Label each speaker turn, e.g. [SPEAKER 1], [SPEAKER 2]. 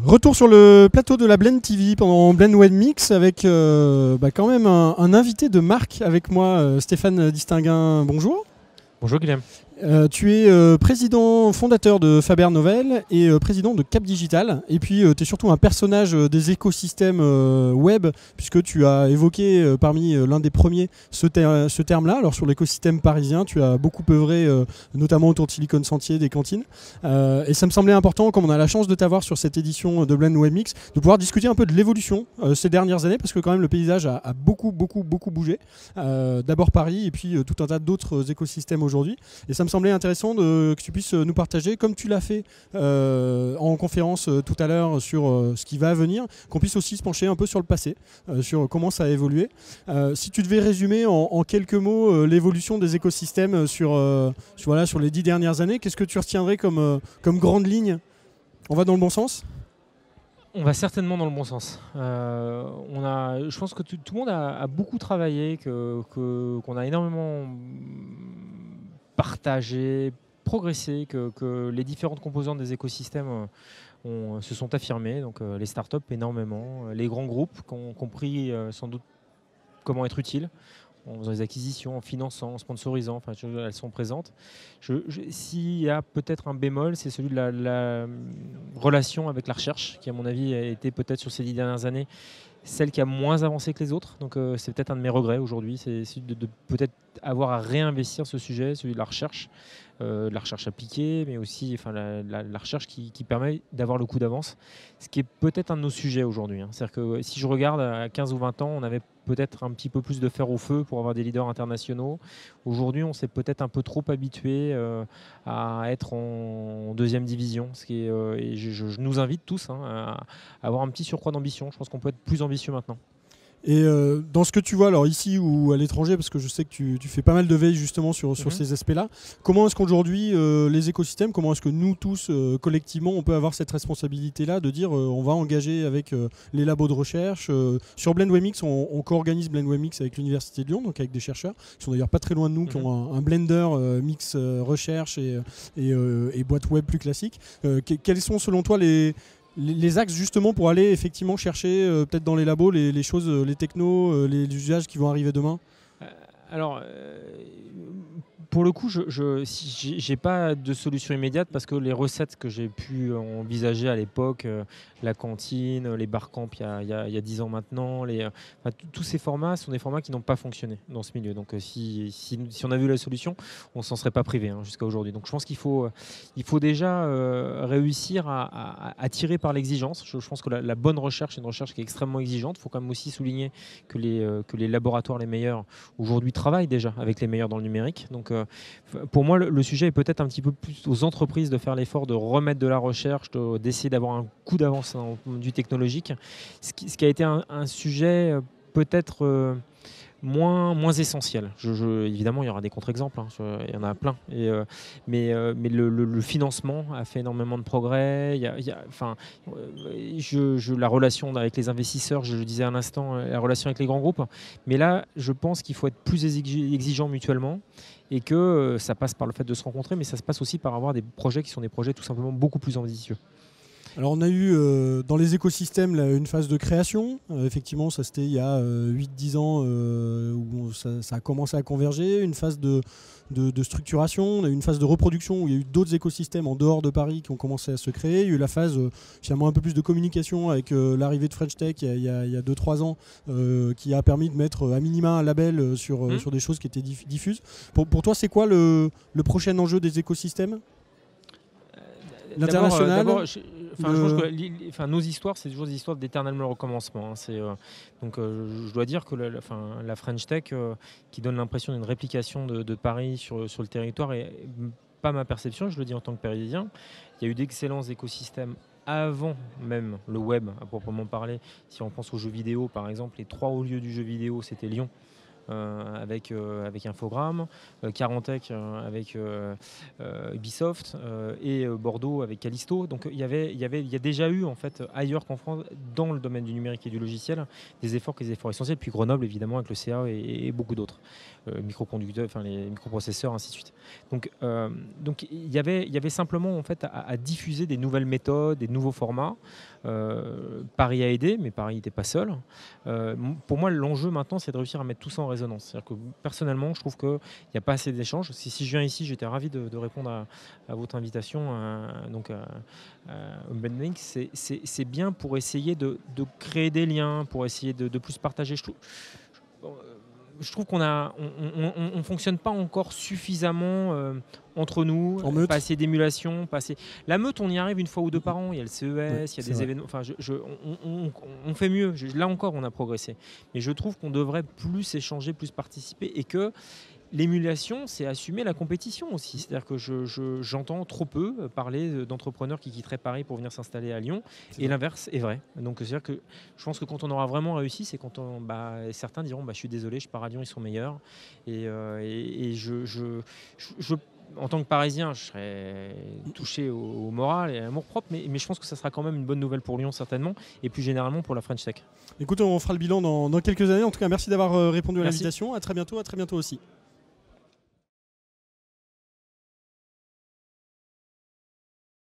[SPEAKER 1] Retour sur le plateau de la Blend TV pendant Blend Web Mix avec quand même un invité de marque avec moi, Stéphane Distinguin. Bonjour.
[SPEAKER 2] Bonjour Guillaume.
[SPEAKER 1] Tu es président fondateur de Faber Novel et président de Cap Digital. Et puis tu es surtout un personnage des écosystèmes web, puisque tu as évoqué parmi l'un des premiers ce terme-là. Alors sur l'écosystème parisien, tu as beaucoup œuvré, notamment autour de Silicon Sentier, des cantines. Et ça me semblait important, comme on a la chance de t'avoir sur cette édition de Blend Web Mix, de pouvoir discuter un peu de l'évolution ces dernières années, parce que quand même le paysage a beaucoup bougé. D'abord Paris et puis tout un tas d'autres écosystèmes aujourd'hui. Et ça me semblait intéressant que tu puisses nous partager, comme tu l'as fait en conférence tout à l'heure sur ce qui va venir, qu'on puisse aussi se pencher un peu sur le passé, sur comment ça a évolué. Si tu devais résumer en quelques mots l'évolution des écosystèmes sur les 10 dernières années, qu'est-ce que tu retiendrais comme grande ligne? On va dans le bon sens?
[SPEAKER 2] On va certainement dans le bon sens. Je pense que tout le monde a beaucoup travaillé, qu'on a énormément partagé, progressé, que les différentes composantes des écosystèmes se sont affirmées. Donc les startups énormément, les grands groupes qui ont compris sans doute comment être utiles en faisant des acquisitions, en finançant, en sponsorisant, elles sont présentes. S'il y a peut-être un bémol, c'est celui de la relation avec la recherche, qui à mon avis a été peut-être sur ces 10 dernières années celle qui a moins avancé que les autres. Donc c'est peut-être un de mes regrets aujourd'hui, c'est de peut-être avoir à réinvestir ce sujet, celui de la recherche appliquée, mais aussi la recherche qui permet d'avoir le coup d'avance, ce qui est peut-être un de nos sujets aujourd'hui. C'est-à-dire que si je regarde à 15 ou 20 ans, on avait peut-être un petit peu plus de fer au feu pour avoir des leaders internationaux. Aujourd'hui, on s'est peut-être un peu trop habitué à être en deuxième division, ce qui est, et je nous invite tous à avoir un petit surcroît d'ambition. Je pense qu'on peut être plus ambitieux maintenant.
[SPEAKER 1] Et dans ce que tu vois, alors ici ou à l'étranger, parce que je sais que tu fais pas mal de veille justement sur ces aspects-là, comment est-ce qu'aujourd'hui les écosystèmes, comment est-ce que nous tous collectivement on peut avoir cette responsabilité-là de dire on va engager avec les labos de recherche sur Blend Web Mix, on co-organise Blend Web Mix avec l'Université de Lyon, donc avec des chercheurs qui sont d'ailleurs pas très loin de nous, qui ont un blender mix recherche et boîte web plus classique. Quels sont selon toi les axes justement pour aller effectivement chercher peut-être dans les labos les choses, les technos, les usages qui vont arriver demain?
[SPEAKER 2] Alors, pour le coup, je n'ai pas de solution immédiate parce que les recettes que j'ai pu envisager à l'époque, la cantine, les barcamps il y a 10 ans maintenant, tous ces formats sont des formats qui n'ont pas fonctionné dans ce milieu. Donc si on a vu la solution, on ne s'en serait pas privé jusqu'à aujourd'hui. Donc je pense qu'il faut déjà réussir à tirer par l'exigence. Je pense que la bonne recherche est une recherche qui est extrêmement exigeante. Il faut quand même aussi souligner que les laboratoires les meilleurs aujourd'hui travaillent déjà avec les meilleurs dans le numérique. Donc pour moi, le sujet est peut-être un petit peu plus aux entreprises de faire l'effort de remettre de la recherche, d'essayer d'avoir un coup d'avance du technologique. Ce qui a été un sujet peut-être moins essentiel. Évidemment, il y aura des contre-exemples, il y en a plein. Mais le financement a fait énormément de progrès. La relation avec les investisseurs, je le disais à l'instant, la relation avec les grands groupes. Mais là, je pense qu'il faut être plus exigeant mutuellement et que ça passe par le fait de se rencontrer, mais ça se passe aussi par avoir des projets qui sont des projets tout simplement beaucoup plus ambitieux.
[SPEAKER 1] Alors on a eu dans les écosystèmes là, une phase de création, effectivement ça c'était il y a 8-10 ans où ça a commencé à converger, une phase de structuration, on a eu une phase de reproduction où il y a eu d'autres écosystèmes en dehors de Paris qui ont commencé à se créer, il y a eu la phase finalement un peu plus de communication avec l'arrivée de French Tech il y a 2-3 ans qui a permis de mettre à minima un label sur des choses qui étaient diffuses. Pour toi c'est quoi le prochain enjeu des écosystèmes? L'international.
[SPEAKER 2] Je pense que nos histoires, c'est toujours des histoires d'éternel recommencement. Je dois dire que la French Tech, qui donne l'impression d'une réplication de Paris sur le territoire, est pas ma perception, je le dis en tant que parisien. Il y a eu d'excellents écosystèmes avant même le web, à proprement parler. Si on pense aux jeux vidéo, par exemple, les 3 hauts lieux du jeu vidéo, c'était Lyon, avec Infogrames, Carantec avec Ubisoft et Bordeaux avec Callisto. Donc il y a déjà eu en fait ailleurs qu'en France dans le domaine du numérique et du logiciel des efforts essentiels. Puis Grenoble évidemment avec le CA et beaucoup d'autres. microconducteurs, enfin les microprocesseurs, ainsi de suite. Donc il y avait simplement en fait à diffuser des nouvelles méthodes, des nouveaux formats. Paris a aidé, mais Paris n'était pas seul. Pour moi, l'enjeu maintenant, c'est de réussir à mettre tout ça en résonance. C'est-à-dire que personnellement, je trouve qu'il n'y a pas assez d'échanges. Si je viens ici, j'étais ravi de répondre à votre invitation. Donc, Open Link, c'est bien pour essayer de créer des liens, pour essayer de plus partager. Je trouve qu'on on fonctionne pas encore suffisamment entre nous, pas assez d'émulation, la meute, on y arrive une fois ou deux par an. Il y a le CES, il y a des événements. Enfin, on fait mieux. Là encore, on a progressé. Mais je trouve qu'on devrait plus échanger, plus participer, et que l'émulation, c'est assumer la compétition aussi. C'est-à-dire que j'entends trop peu parler d'entrepreneurs qui quitteraient Paris pour venir s'installer à Lyon, et l'inverse est vrai. Donc c'est-à-dire que je pense que quand on aura vraiment réussi, c'est quand certains diront je suis désolé, je pars à Lyon, ils sont meilleurs. Et en tant que Parisien, je serais touché au moral et à l'amour-propre, mais je pense que ça sera quand même une bonne nouvelle pour Lyon, certainement, et plus généralement pour la French Tech.
[SPEAKER 1] Écoute, on fera le bilan dans quelques années. En tout cas, merci d'avoir répondu à l'invitation. À très bientôt aussi.